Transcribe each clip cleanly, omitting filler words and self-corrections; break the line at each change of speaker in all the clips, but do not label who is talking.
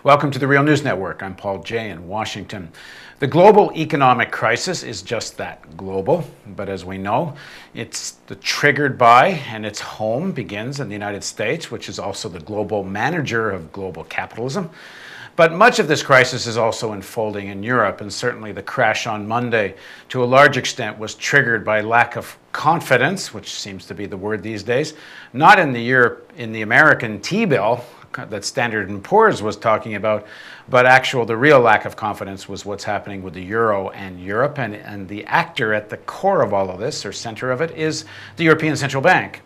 Welcome to the Real News Network. I'm Paul Jay in Washington. The global economic crisis is just that, global. But as we know, it's triggered by, and its home begins in the United States, which is also the global manager of global capitalism. But much of this crisis is also unfolding in Europe, and certainly the crash on Monday, to a large extent, was triggered by lack of confidence, which seems to be the word these days, not in the American T-bill that Standard & Poor's was talking about, but the real lack of confidence was what's happening with the euro and Europe, and the actor at the core of all of this, or center of it, is the European Central Bank.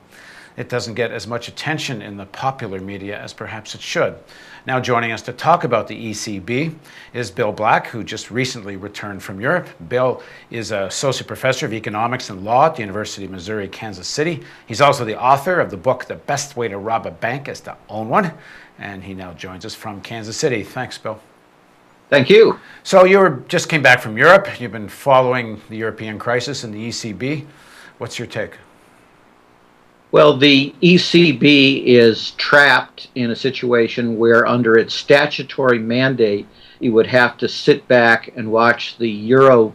It doesn't get as much attention in the popular media as perhaps it should. Now joining us to talk about the ECB is Bill Black, who just recently returned from Europe. Bill is an associate professor of economics and law at the University of Missouri, Kansas City. He's also the author of the book, The Best Way to Rob a Bank is to Own One. And he now joins us from Kansas City. Thanks, Bill.
Thank you.
So you just came back from Europe. You've been following the European crisis and the ECB. What's your take?
Well, the ECB is trapped in a situation where, under its statutory mandate, it would have to sit back and watch the euro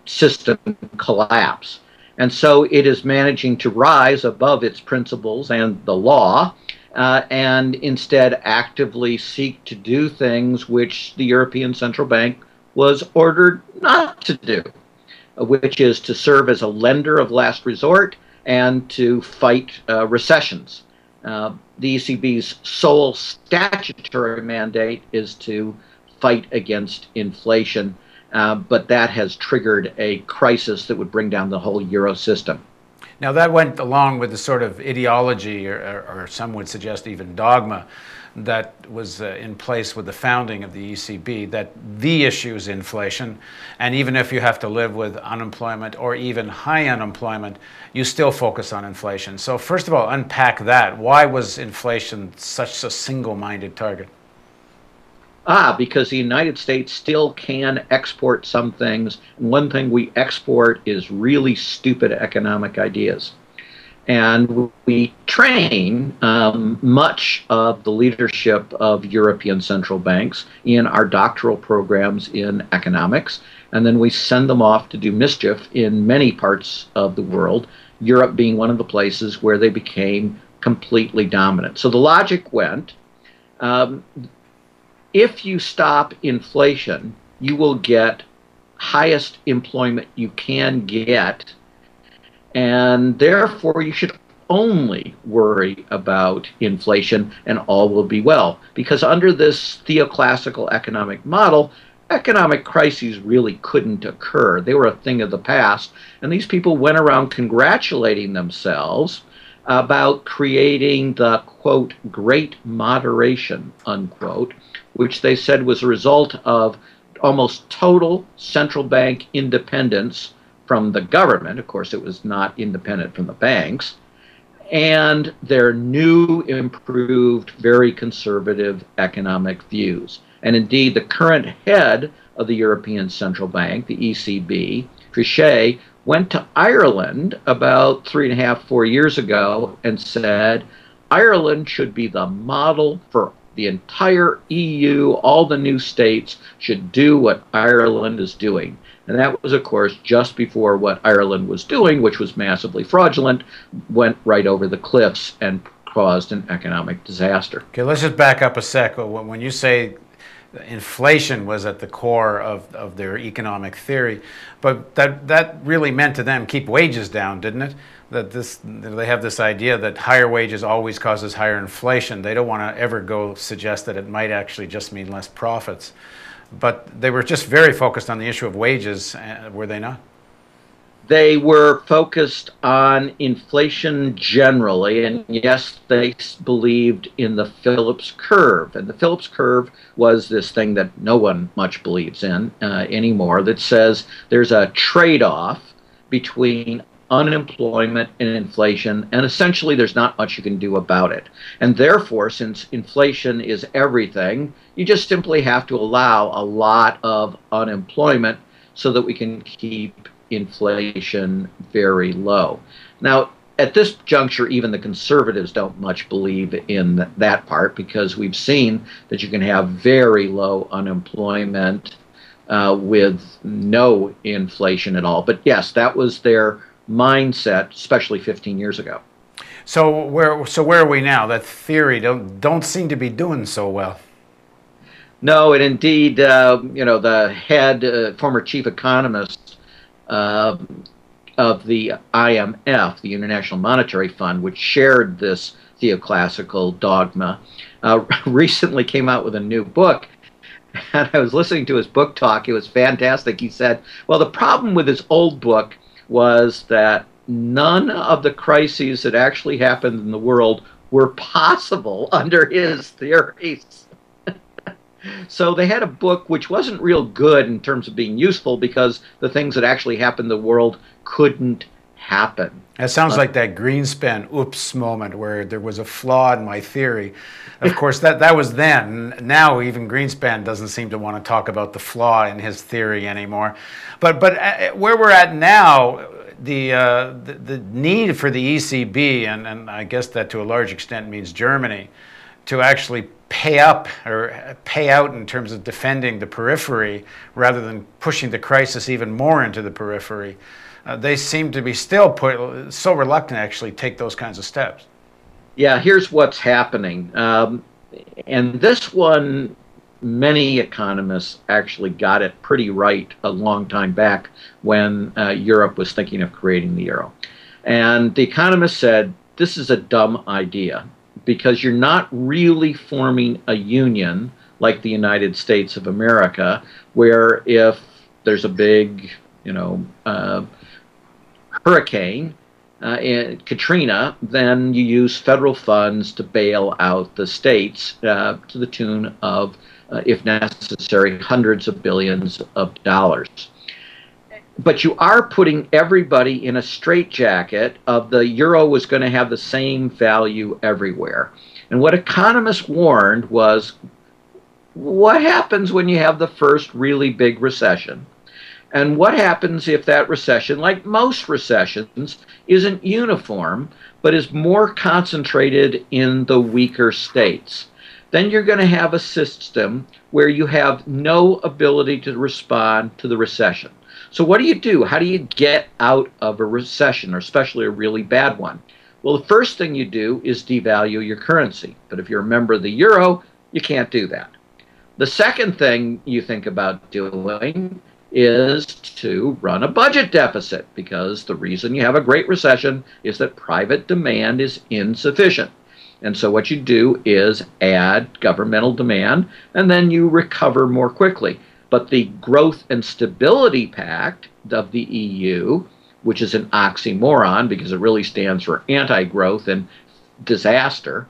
system collapse. And so it is managing to rise above its principles and the law, and instead actively seek to do things which the European Central Bank was ordered not to do, which is to serve as a lender of last resort and to fight recessions. The ECB's sole statutory mandate is to fight against inflation, but that has triggered a crisis that would bring down the whole euro system.
Now that went along with the sort of ideology, or some would suggest even dogma, that was in place with the founding of the ECB, that the issue is inflation, and even if you have to live with unemployment or even high unemployment, you still focus on inflation. So first of all, unpack that. Why was inflation such a single-minded target?
Because the United States still can export some things, and one thing we export is really stupid economic ideas. And we train much of the leadership of European central banks in our doctoral programs in economics, and then we send them off to do mischief in many parts of the world, Europe being one of the places where they became completely dominant. So the logic went, if you stop inflation, you will get highest employment you can get, and therefore you should only worry about inflation and all will be well. Because under this theoclassical economic model, economic crises really couldn't occur. They were a thing of the past, and these people went around congratulating themselves about creating the, quote, great moderation, unquote, which they said was a result of almost total central bank independence from the government. Of course, it was not independent from the banks, and their new, improved, very conservative economic views. And indeed, the current head of the European Central Bank, the ECB, Trichet, went to Ireland about 3.5, 4 years ago and said, Ireland should be the model for the entire EU. All the new states should do what Ireland is doing. And that was, of course, just before what Ireland was doing, which was massively fraudulent, went right over the cliffs and caused an economic disaster.
Okay, let's just back up a sec. When you say inflation was at the core of their economic theory, but that really meant to them keep wages down, didn't it? That they have this idea that higher wages always causes higher inflation. They don't want to ever go suggest that it might actually just mean less profits. But they were just very focused on the issue of wages, were they not?
They were focused on inflation generally, and yes, they believed in the Phillips curve. And the Phillips curve was this thing that no one much believes in anymore, that says there's a trade-off between unemployment and inflation, and essentially there's not much you can do about it. And therefore, since inflation is everything, you just simply have to allow a lot of unemployment so that we can keep inflation very low. Now, at this juncture, even the conservatives don't much believe in that part, because we've seen that you can have very low unemployment with no inflation at all. But yes, that was their mindset, especially 15 years ago.
So where are we now? That theory don't seem to be doing so well.
No, and indeed, the head, former chief economist uh, of the IMF, the International Monetary Fund, which shared this theoclassical dogma, recently came out with a new book. And I was listening to his book talk. It was fantastic. He said, well, the problem with his old book was that none of the crises that actually happened in the world were possible under his theories. So they had a book which wasn't real good in terms of being useful, because the things that actually happened in the world couldn't happen.
It sounds like that Greenspan oops moment where there was a flaw in my theory. Of course, that was then. Now even Greenspan doesn't seem to want to talk about the flaw in his theory anymore. But where we're at now, the need for the ECB, and I guess that to a large extent means Germany, to actually pay up or pay out in terms of defending the periphery rather than pushing the crisis even more into the periphery. They seem to be still so reluctant to actually take those kinds of steps.
Yeah, here's what's happening. And this one, many economists actually got it pretty right a long time back when Europe was thinking of creating the euro. And the economists said, this is a dumb idea, because you're not really forming a union like the United States of America, where if there's a big, hurricane, Katrina, then you use federal funds to bail out the states to the tune of, if necessary, hundreds of billions of dollars. But you are putting everybody in a straitjacket of the euro was going to have the same value everywhere. And what economists warned was, what happens when you have the first really big recession? And what happens if that recession, like most recessions, isn't uniform, but is more concentrated in the weaker states? Then you're going to have a system where you have no ability to respond to the recession. So what do? How do you get out of a recession, or especially a really bad one? Well, the first thing you do is devalue your currency. But if you're a member of the euro, you can't do that. The second thing you think about doing is to run a budget deficit, because the reason you have a great recession is that private demand is insufficient. And so what you do is add governmental demand, and then you recover more quickly. But the Growth and Stability Pact of the EU, which is an oxymoron because it really stands for anti-growth and disaster,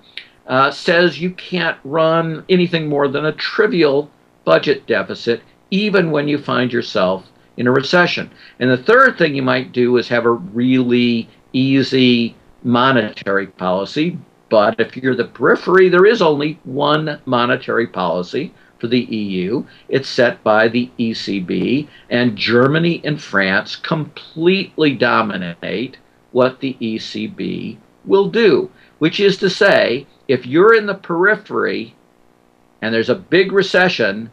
says you can't run anything more than a trivial budget deficit, even when you find yourself in a recession. And the third thing you might do is have a really easy monetary policy. But if you're the periphery, there is only one monetary policy for the EU. It's set by the ECB, and Germany and France completely dominate what the ECB will do, which is to say, if you're in the periphery and there's a big recession,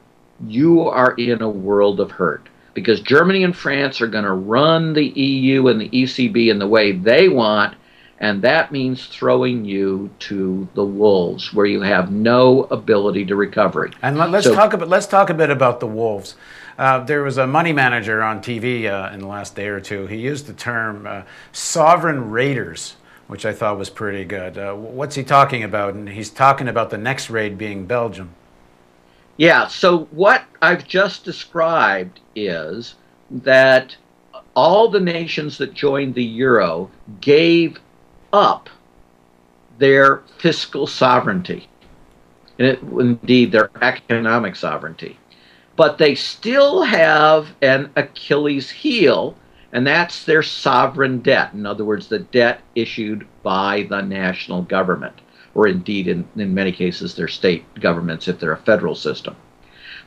you are in a world of hurt, because Germany and France are going to run the EU and the ECB in the way they want, and that means throwing you to the wolves, where you have no ability to recovery.
And let's talk a bit about the wolves. There was a money manager on TV in the last day or two. He used the term sovereign raiders, which I thought was pretty good. What's he talking about? And he's talking about the next raid being Belgium.
Yeah, so what I've just described is that all the nations that joined the euro gave up their fiscal sovereignty, and indeed their economic sovereignty. But they still have an Achilles heel, and that's their sovereign debt. In other words, the debt issued by the national government, or indeed in many cases their state governments if they're a federal system.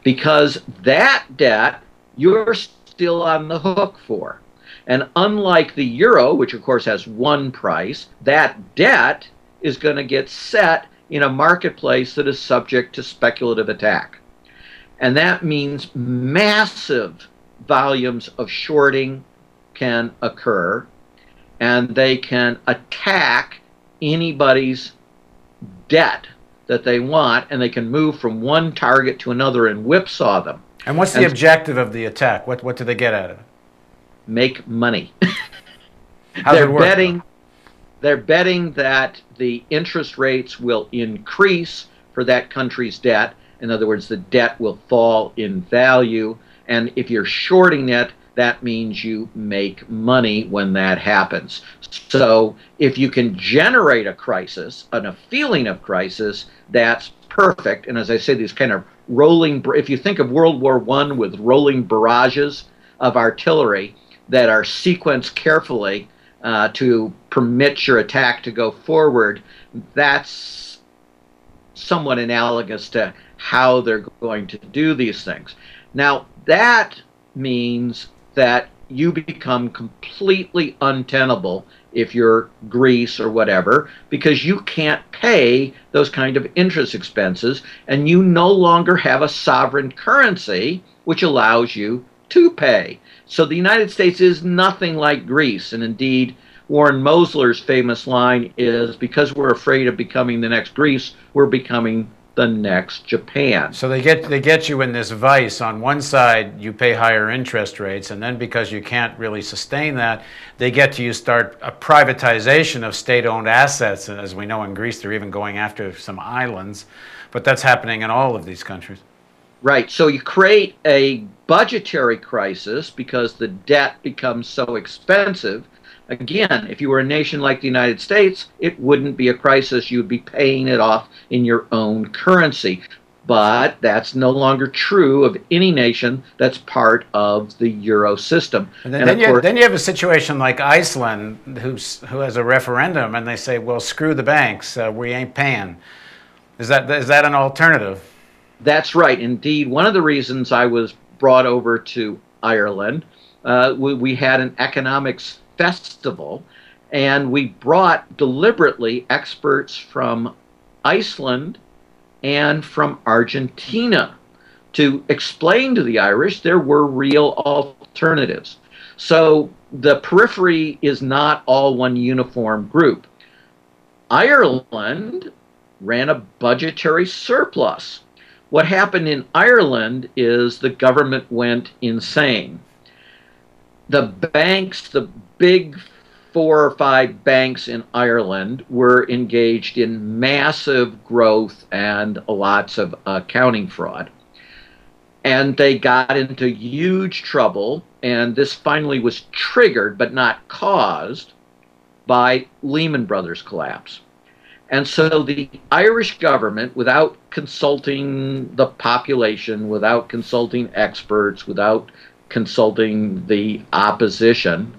Because that debt you're still on the hook for. And unlike the euro, which of course has one price, that debt is going to get set in a marketplace that is subject to speculative attack. And that means massive volumes of shorting can occur, and they can attack anybody's debt that they want, and they can move from one target to another and whipsaw them.
And what's the objective of the attack? What do they get out of it?
Make money.
How's it work?
They're betting that the interest rates will increase for that country's debt. In other words, the debt will fall in value. And if you're shorting it, that means you make money when that happens. So if you can generate a crisis and a feeling of crisis, that's perfect. And as I say, these kind of rolling, if you think of World War I with rolling barrages of artillery that are sequenced carefully to permit your attack to go forward, that's somewhat analogous to how they're going to do these things. Now, that means that you become completely untenable if you're Greece or whatever, because you can't pay those kind of interest expenses, and you no longer have a sovereign currency which allows you to pay. So the United States is nothing like Greece, and indeed Warren Mosler's famous line is, because we're afraid of becoming the next Greece, we're becoming the next Japan.
So they get you in this vice. On one side, you pay higher interest rates, and then because you can't really sustain that, they get you start a privatization of state-owned assets. And as we know in Greece, they're even going after some islands. But that's happening in all of these countries.
Right. So you create a budgetary crisis because the debt becomes so expensive. Again, if you were a nation like the United States, it wouldn't be a crisis. You would be paying it off in your own currency. But that's no longer true of any nation that's part of the euro system.
And then you have a situation like Iceland, who has a referendum, and they say, well, screw the banks, we ain't paying. Is that an alternative?
That's right. Indeed, one of the reasons I was brought over to Ireland, we had an economics festival, and we brought deliberately experts from Iceland and from Argentina to explain to the Irish there were real alternatives. So the periphery is not all one uniform group. Ireland ran a budgetary surplus. What happened in Ireland is the government went insane. The banks, the big 4 or 5 banks in Ireland, were engaged in massive growth and lots of accounting fraud. And they got into huge trouble, and this finally was triggered, but not caused, by Lehman Brothers collapse. And so the Irish government, without consulting the population, without consulting experts, without consulting the opposition,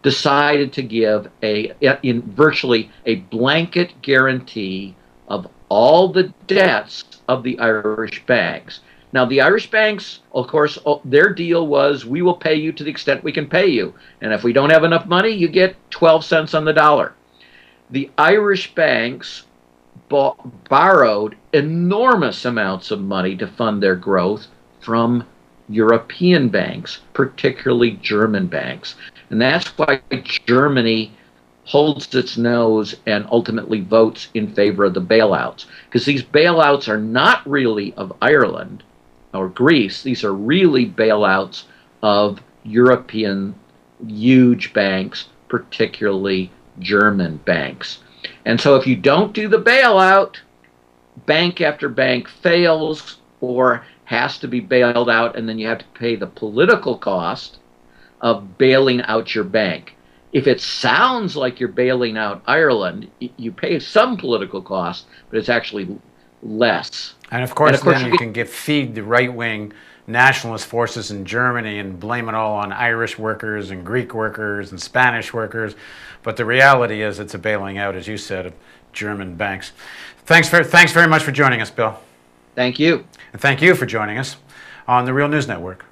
decided to give in virtually a blanket guarantee of all the debts of the Irish banks. Now, the Irish banks, of course, their deal was, we will pay you to the extent we can pay you. And if we don't have enough money, you get 12 cents on the dollar. The Irish banks borrowed enormous amounts of money to fund their growth from European banks, particularly German banks. And that's why Germany holds its nose and ultimately votes in favor of the bailouts. Because these bailouts are not really of Ireland or Greece. These are really bailouts of European huge banks, particularly German banks. And so if you don't do the bailout, bank after bank fails or has to be bailed out, and then you have to pay the political cost of bailing out your bank. If it sounds like you're bailing out Ireland, you pay some political cost, but it's actually less.
And of course then you can feed the right-wing nationalist forces in Germany and blame it all on Irish workers and Greek workers and Spanish workers. But the reality is it's a bailing out, as you said, of German banks. Thanks very much for joining us, Bill.
Thank you.
And thank you for joining us on the Real News Network.